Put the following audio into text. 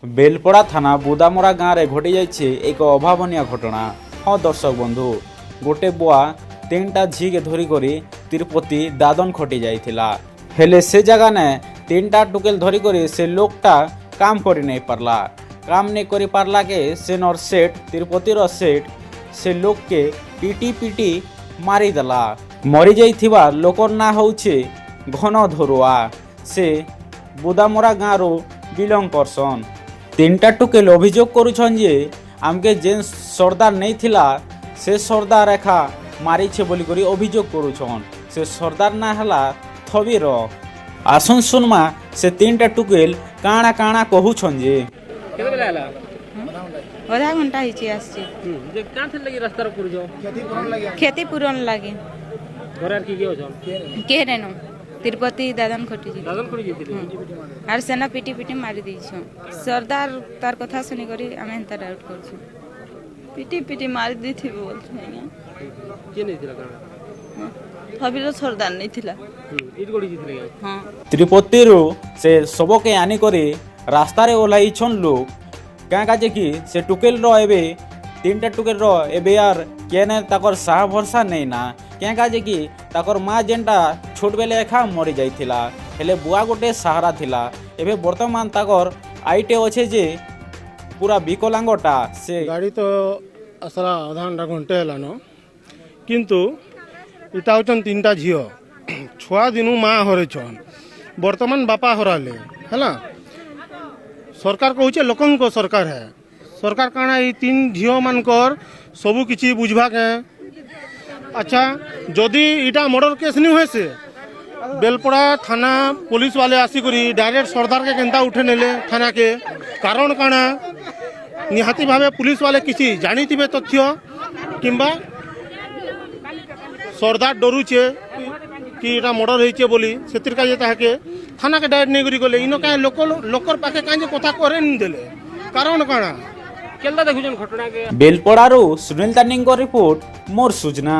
बेलपड़ा थाना बुदामरा गाँव में घटी जाइए एक अभावन घटना। हाँ दर्शक बंधु, गोटे बुआ 3टा झी के धरिक तिरुपति दादन खटी जाइथिला। हेले से जगह ने 3टा टुकेल धरिक से लोकटा काम करि नहीं पारला। काम नहीं करि पारला के से नर सेठ तिरुपति रो सेठ से लोक के पीटी पीटी मारी देला। मरी जाइथिबा लोकर ना होउछे घन धरुआ। से बुदामरा गाँव रो बिलंग करसन। 3टा टुकेल अभियोग करुछन जे आमके जेन सरदार नहीं थिला से सरदार रेखा मारी छे बोली करी अभियोग करुछन। से सरदार ना हला थबीर। आसन सुनमा से 3टा टुकेल काणा काणा कहूछन जे केते बेला आला आधा घंटा हिची आछि जे कान थे लगी रास्ता रो पुरजो खेती पूरन लागे घरार की होछन के रेनो तिरुपति दादन खटी जी दादन खड़ी जेतिले आर सेना पीटी पीटी मारी दैछो। सरदार तार कथा सुनी करी आमे हेंता डाउट करछु। पिटी पिटी मारी दी बोलते हैं के नहीं थिला कान हबीर सरदार नहीं थिला इट गोड़ी जेतिले हाँ तिरुपति रो से सबके आनी करे रास्ता रे ओलाई छन लोग क्या काजे कि से टुकेल रो एबे 3टा टुकेल रो एबे यार केने ताकर साह भरसा नहीं ना। क्या काजे कि ताकर माँ जेनटा छोट बेले एखा मरी जाइथिला। हेले बुआ गोटे सहारा थिला। एबे वर्तमान ताकर आईटे अच्छे जे पूरा विकलांगटा से गाड़ी तो आसला आधा घंटा घंटे हेलान किंतु इटा हूँ 3टा झील छुआ दिनू माँ हरछन वर्तमान बापा हराले है। सरकार कहूचे लोकंक सरकार है। सरकार काना ये 3 झील मानकर सबू किछि बुझवा के। अच्छा जदि इटा मर्डर केस नहीं हुए से बेलपड़ा थाना पुलिस वाले आसिकरी डायरेक्ट सरदार के केंता उठे नेले थाना के कारण काना निहाती भावे पुलिस वाले किसी जानी थिबे तथ्य किंबा सरदार डरुचे कि इटा मर्डर होइचे बोली सेतिर का ताके थाना के डायरेक्ट नहीं करी गले इनो का लोकर पाके काजे कथा करे नहीं देले कारण काना केलदा देखुजन घटना के बेलपड़ारू सुनील तानिंग रिपोर्ट मोर सूचना।